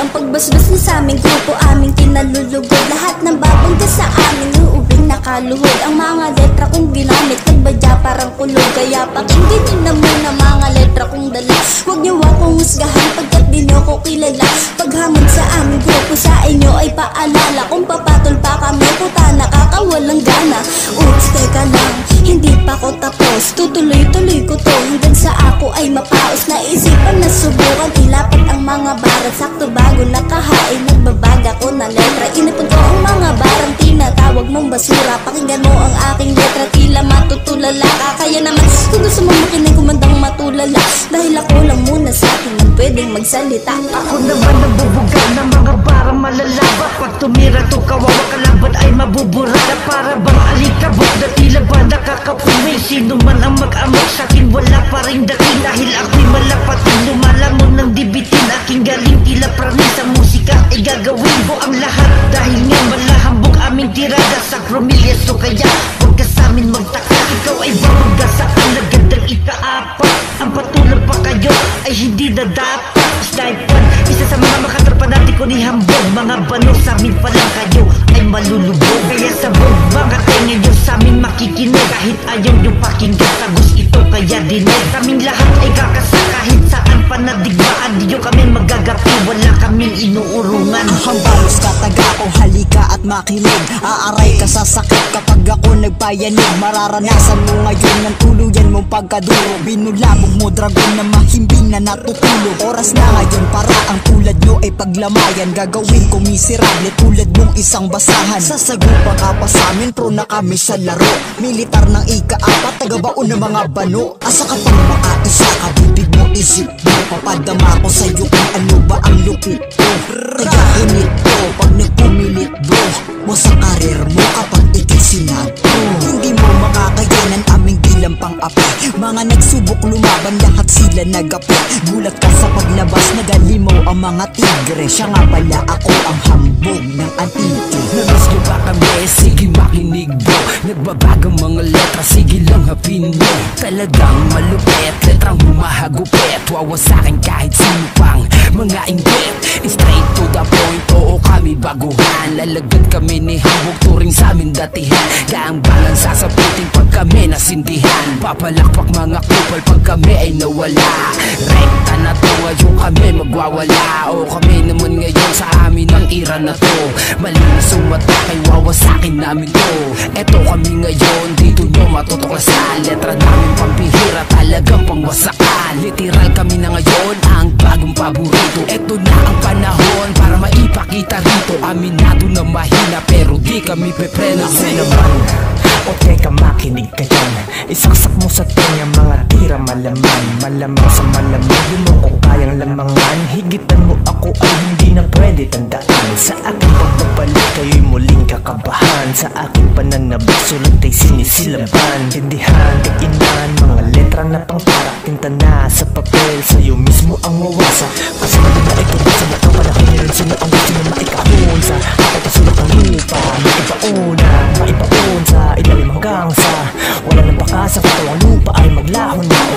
Ang pagbasbas niya sa aming grupo, aming kinalulugod. Lahat ng babangga sa amin, uuwing nakaluhod. Ang mga letra kong ginamit, nagbadya parang kulog. Kaya pakinggan niyo na muna mga letra kong dala. Huwag niyo akong husgahan pagkat di niyo ko kilala. Paghamon sa aming grupo, sa inyo ay paalala. Kung papatol pa kami, puta nakakawalang gana. Oops, teka lang, hindi pa ko tapos. Tutuloy-tuloy ko to hanggang sa ako ay mapaos. Naisipan na subukan, ilapat ang mga barat. Sakto bago nakahain, nagbabaga ko na letra. Inipon ko ang mga barang tinatawag mong basura. Pakinggan mo ang aking letra, tila matutulala ka. Kaya naman kung gusto mo makinig, kumandang matulala. Dahil ako lang muna sa akin ang pwedeng magsalita. Ako naman nabubugal ng mga barang malalaba. Pag tumira to kawawa kalaban ay mabuburada. Para bang alikabok na tila ba nakakapuwi. Sino man ang mag-amok sa'kin wala pa rin dating. Dahil ako'y malapatin, lumalamon ng dibitin. Aking galing tila praning sa musika ay gagawin ko ang lahat. Dahil nga malahambog aming tirada sa promilya. So kaya huwag ka sa'min magtaka. Ikaw ay bawag sa alagandang ikaapat. Ang patulang pa kayo ay hindi na dapat. Sniper, isa sa mga makatropa natin ko ni hambog. Mga bano sa'min pa lang kayo ay malulubog. Kaya sabog mga tenga nyo sa'min makikinig. Kahit ayaw nyo pakinggan, tagos ito kaya dinig. Kaming lahat ay kakasa kahit saan pa nadigmaan. Di nyo kami magagapi, wala kaming inuurungan. Hambalos kataga ko, halika at makinig. Aaray ka sa sakit kapag ako nagpayanig. Mararanasan mo ngayon ng tuluyan mong pagkaduro. Binulabog mo dragon na mahimbing na natutulog. Oras na ngayon para ang tulad nyo ay paglamayan. Gagawin ko miserable tulad mong isang basahan. Sasagupa ka pa samin, pro na kami sa laro. Militar ng ika-apat, tagabaon ng mga bano. Asa ka pang makaisa ka, bibig mo isip mo. Papadama ko sa'yo kung ano ba ang lupit ko. Kaya init ko pag nagpumilit bro mo sa karir mo kapag ikay sinato. Hindi mo makakayanan aming bilang pang-api. Mga nagsubok lumaban, lahat sila nagapi. Gulat ka sa paglabas, nagalimaw ang mga tigre. Siya nga pala ako ang hambog ng antike. Namiss nyo ba kami? Sige makinig bro. Nagbabagang mga letra, sige lang hapin mo. Talagang malupit, letrang humahagupit. Wawa sa'kin kahit sino pang mga inggit. Straight to the point, oo kami baguhan. Lalagad kami ni hambog, turing sa'min datihan. Gaang-bangang sasaputin pag kami nasindihan. Papalakpak mga kupal pag kami ay nawala. Rekta na to, ngayon kami magwawala. O kami naman ngayon sa amin ang ira na to. Malinis ang mata kay wawa sa'kin namin to. Eto kami ngayon, dito nyo matutuklasan. Letra namin pampihira, talagang pangwasakan. Literal kami na ngayon, ang bagong paborito. Eto na ang panahon para maipakita rito. Aminado na mahina pero di kami pepreno. Ako naman, o teka makinig ka dyan. Isaksak mo sa tenga mga tira malaman. Malamang sa malamang, di mo kung kayang lamangan. Higitan mo ako ay hindi na pwede tandaan. Sa aking pagbabalik kayo'y muling kakabahan. Sa aking pananabik sulat ay sinisilaban. Tindihan, kainan, mga letra na pangtarak. Tinta na sa papel, sa'yo mismo ang wawasak. Kasi na ito sa mata, palaki rin sino ang gusto na maikahon. Sa aking pasulat ng lupa, maipauna, maipaon sa ilalim hanggang sa wala nang baka sa katawang lupa ay maglahon na. O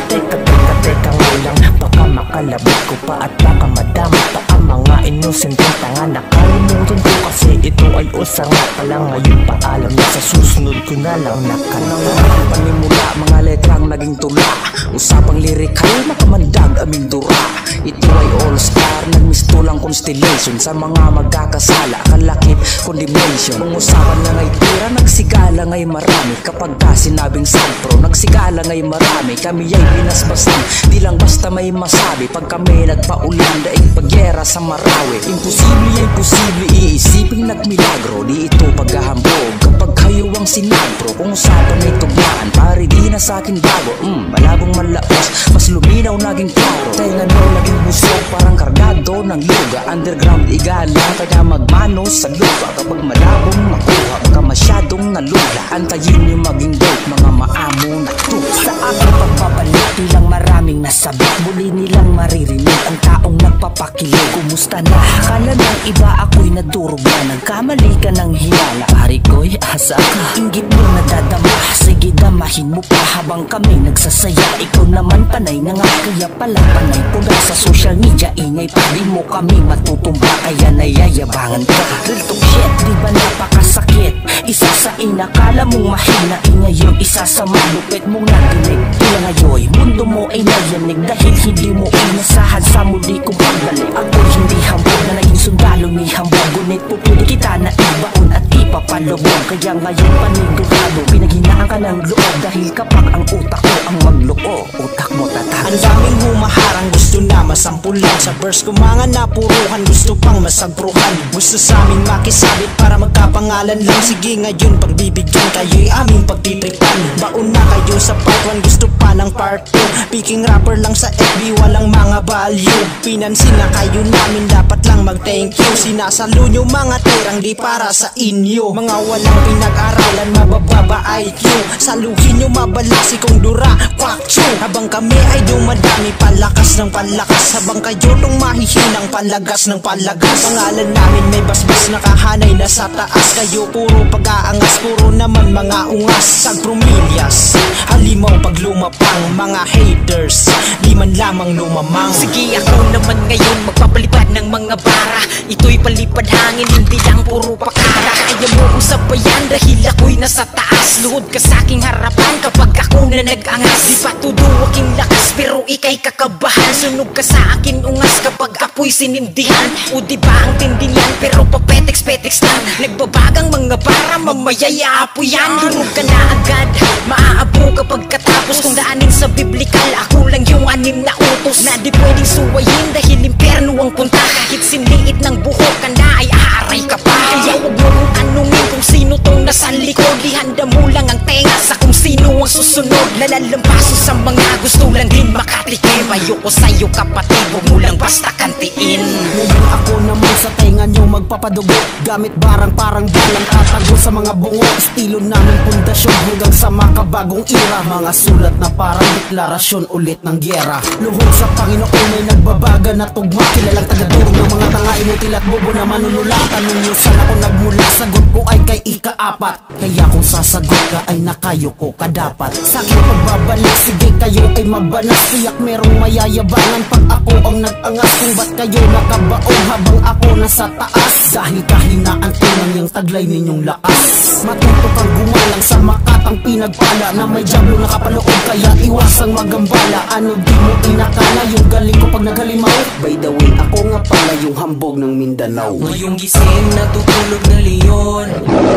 teka nga lang, baka makalabot ko pa at baka madamot pa ang mga inosenteng tanga. Nakalimutan ko kasi ito ay usanga pa lang. Ngayon paalam na sa susunod ko na lang nakalala. Panimula, mga letrang naging tula. Usapang lirikal, makamandag aming dura. Ito ay all-star, nagmistulang constellation. Sa mga magkakasala, kalakip, condemnation. Kung usapan na ngay tira, nagsigala ngay marami. Kapag ka sinabing sampro, nagsigala ngay marami. Kami ay binasbasan, di lang basta may masabi. Pag kami nagpaulan, daig pagyera sa Marawi. Imposible ay posible, iisiping nagmilagro. Di ito paghahambog, kapag kayo ang sinagpro. Kung usapan ay tugmaan, pare di na sa'kin bago. Malabong malaos, mas luminaw naging klaro. Tenga no naging busog, parang kargado ng luga. Underground igala, kaya magmanos sa lupa. Kapag malabong makuha, baka masyadong nalula. Antayin nyo maging dope, mga maamo na tupa. Sa aking pagbabalik, ilang marami aming nasabit. Muli nilang maririnig ang taong nagpapakilig. Kumusta na? Akala ng iba ako'y nadurog na. Nagkamali ka ng hinala. Pari ko'y asa ka, inggit mo nadadama. Sige damahin mo pa habang kami nagsasaya. Ikaw naman panay na nga, kaya pala panay pula. Sa social media ingay pa, di mo kami matutumba. Kaya nayayabangan ka. Real talk shit, di ba napakasakit? Isa sa inakala mong mahina, ngayon isa sa malupit mong natinig. Kaya ngayon, mundo mo ay nayanig dahil hindi mo inasahan sa muli kong pagbalik. Ako hindi hambog na naging sundalo ni hambog. Ngunit pupili kita na ibaon at ipapalubog. Kaya ngayon panigurado, pinaghinaan ka ng loob. Dahil kapag ang utak ko ang magloo, utak mo tatag. Ang daming humaharang, gusto na masampulan. Sa verse ko mga napuruhan, gusto pang masagpruhan. Gusto sa aming makisabit para magkapangalan lang. Sige ngayon pagbibigyan kayo'y aming pagtitripan. Baon na kayo sa part 1, gusto pa ng part 2. Picking rapper lang sa FB, walang mga value. Pinansin na kayo namin, dapat lang mag-thank you. Sinasalo nyo mga tirang di para sa inyo. Mga walang pinag-aralan, mabababa IQ. Saluhin nyo mabalasi kung dura, kwakcho. Habang kami ay dumadami, palakas ng palakas. Habang kayo tong mahihinang, palagas ng palagas. Pangalan namin may basbas, nakahanay na sa taas. Kayo puro pag-aangas, puro naman mga ungas. Sagpromilyas, halimaw pag lumapang. Mga haters, di man lamang lumamang. Sige ako naman ngayon magpapalipad ng mga bara. Ito'y palipad hangin, hindi lang puro pakara. Kaya mo kong sabayan dahil ako'y nasa taas. Luhod ka sa aking harapan kapag ako na nag-angas. Di pa tudo aking lakas pero ika'y kakabahan. Sunog ka sa akin ungas kapag apo'y sinindihan. O diba ang tindingan pero papetex-petex lang. Nagbabagang mga bara, mamaya'y aapo yan. Durog ka na agad, maaabo kapag katapos. Kung daanin sa biblikal, ako lang yung 6 na utos. Na di pwedeng suwayin dahil impyerno ang punta. Kahit sinliit ng buhok ka na ay aaray ka pa. Kaya huwag mo kong tanungin kung sino tong nasa likod. Ihanda mo lang ang tenga sa kung sino ang susunod. Nalalampaso sa mga gusto lang din makatikim. Ayoko sa'yo kapatid, huwag mo lang basta kantiin. Ngayon ako naman sa tenga nyo magpapadugo. Gamit barang parang balang tatago sa mga bungo. Estilo namin pundasyon hanggang sa makabagong era. Mga sulat na parang deklarasyon ulit ng gyera. Luhod sa Panginoon may nagbabaga na tugma. Kilalang tagadurog ng mga tanga, inutil at bobo na manunula. Tanong nyo saan ako nagmula, sagot ko ay kay ika-4. Kaya kung sasagot ka ay nakayo ko ka dapat. Sa aking pagbabalik, sige kayo ay mabanas. Tiyak merong mayayabangan pag ako ang nag-angas. Kung ba't kayo nakabaon habang ako nasa taas? Dahil kahinaan ko lang yung taglay ninyong lakas. Matuto kang gumalang sa makatang pinagpala na may jablo nakapaloob, kaya iwasang magambala. Ano di mo inakala yung galing ko pag naghalimaw? By the way, ako nga pala yung hambog ng Mindanao. Ngayong gising, natutulog na leon.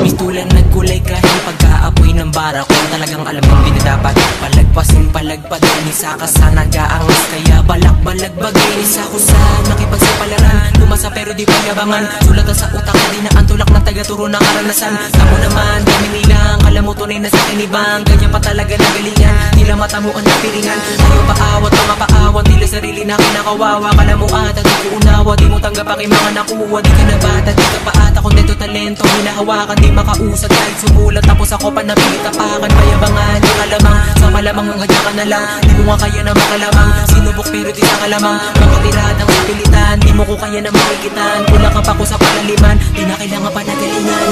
Mistulan nagkulay kahit pagkaapoy ng bara ko. Talagang alam kong dinadapat palagpasin, palagpadin. Isa ka sa nag-aangas, kaya balak-balagbagin. Isa ko sa nakipagsapalaran, lumasa pero di payabangan. Sulatan sa utak na dinaan, tulak ng tagaturo ng karanasan. Tamo naman, dami nilang alam mo tunay na sa kinibang. Ganyan pa talaga na galingan, tila mata mo ang napiringan. Ayaw paawat, mga paawat, tila sarili na kinakawawa. Kala mo ata, di ko unawa, di mo tanggap aking mga nakuha. Di ka na bata, di ka pa ata, kontento talento. Hinahawakan, di makausad kahit sumulat. Tapos ako pa napilit tapakan, payabangan, yung alamang. Sa malamang ang hadya ka na lang, di mo nga kaya na makalamang. Sinubok pero di sa kalamang, makatiradang kapilitan. Di mo ko kaya na makikitan, kulang ka pa ko sa palaliman. Di na kailangan pa na galingan.